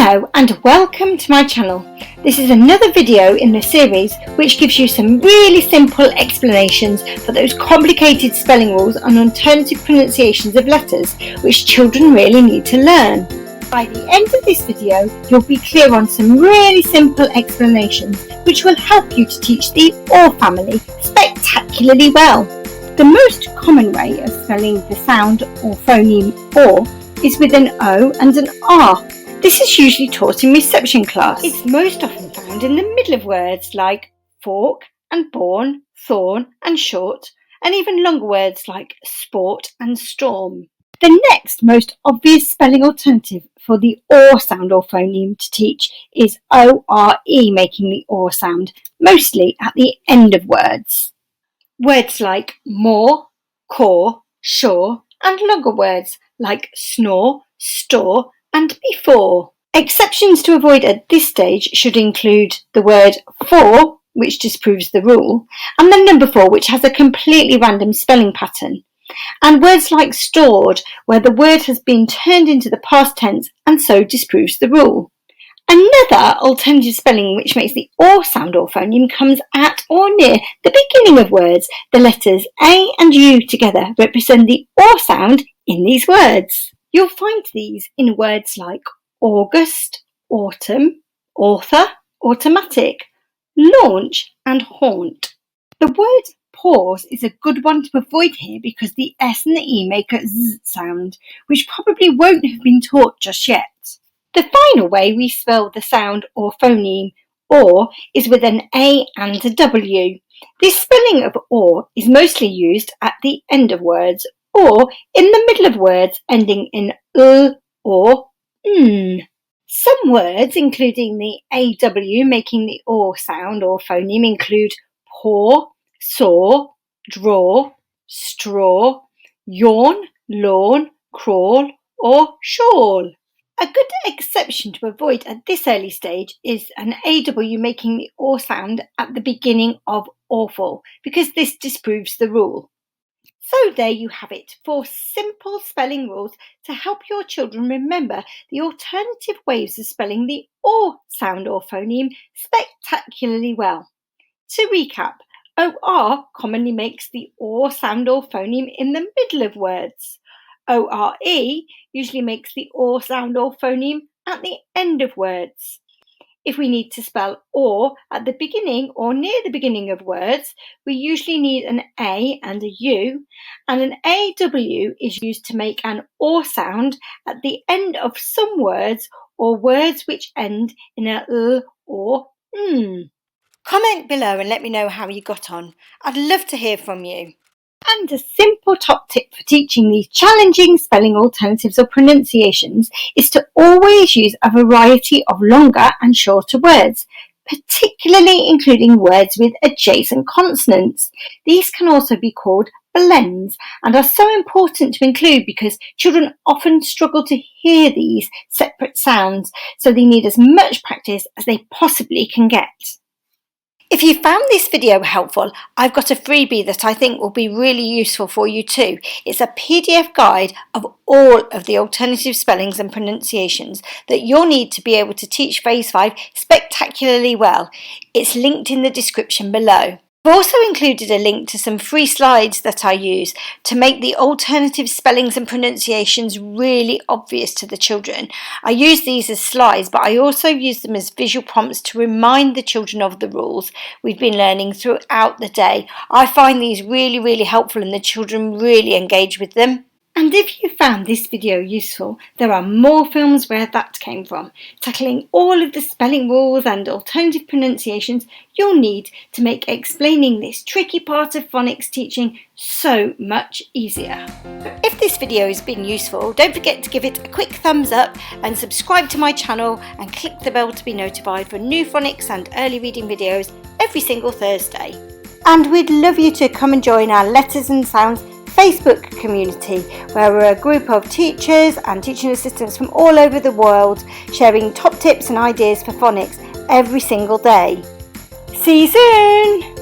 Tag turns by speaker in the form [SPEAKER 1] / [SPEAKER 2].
[SPEAKER 1] Hello and welcome to my channel. This is another video in the series which gives you some really simple explanations for those complicated spelling rules and alternative pronunciations of letters which children really need to learn. By the end of this video, you'll be clear on some really simple explanations which will help you to teach the OR family spectacularly well. The most common way of spelling the sound or phoneme OR is with an O and an R. This is usually taught in reception class. It's most often found in the middle of words like fork and born, thorn and short, and even longer words like sport and storm. The next most obvious spelling alternative for the OR sound or phoneme to teach is O-R-E, making the OR sound, mostly at the end of words. Words like more, core, shore, and longer words like snore, store, and before. Exceptions to avoid at this stage should include the word for, which disproves the rule, and the number 4, which has a completely random spelling pattern, and words like stored, where the word has been turned into the past tense and so disproves the rule. Another alternative spelling which makes the OR sound or phoneme comes at or near the beginning of words. The letters A and U together represent the OR sound in these words. You'll find these in words like August, autumn, author, automatic, launch and haunt. The word pause is a good one to avoid here because the S and the E make a Z sound, which probably won't have been taught just yet. The final way we spell the sound or phoneme OR is with an A and a W. This spelling of OR is mostly used at the end of words or in the middle of words ending in or n. Some words, including the AW making the OR sound or phoneme, include pour, saw, draw, straw, yawn, lawn, crawl, or shawl. A good exception to avoid at this early stage is an AW making the OR sound at the beginning of awful, because this disproves the rule. So there you have it, 4 simple spelling rules to help your children remember the alternative ways of spelling the OR sound or phoneme spectacularly well. To recap, OR commonly makes the OR sound or phoneme in the middle of words. ORE usually makes the OR sound or phoneme at the end of words. If we need to spell OR at the beginning or near the beginning of words, we usually need an A and a U, and an AW is used to make an OR sound at the end of some words or words which end in a L or N. Comment below and let me know how you got on. I'd love to hear from you. And a simple top tip for teaching these challenging spelling alternatives or pronunciations is to always use a variety of longer and shorter words, particularly including words with adjacent consonants. These can also be called blends and are so important to include because children often struggle to hear these separate sounds, so they need as much practice as they possibly can get. If you found this video helpful, I've got a freebie that I think will be really useful for you too. It's a PDF guide of all of the alternative spellings and pronunciations that you'll need to be able to teach Phase 5 spectacularly well. It's linked in the description below. I've also included a link to some free slides that I use to make the alternative spellings and pronunciations really obvious to the children. I use these as slides, but I also use them as visual prompts to remind the children of the rules we've been learning throughout the day. I find these really helpful and the children really engage with them. And if you found this video useful, there are more films where that came from, tackling all of the spelling rules and alternative pronunciations you'll need to make explaining this tricky part of phonics teaching so much easier. If this video has been useful, don't forget to give it a quick thumbs up and subscribe to my channel and click the bell to be notified for new phonics and early reading videos every single Thursday. And we'd love you to come and join our Letters and Sounds Facebook community, where we're a group of teachers and teaching assistants from all over the world sharing top tips and ideas for phonics every single day. See you soon!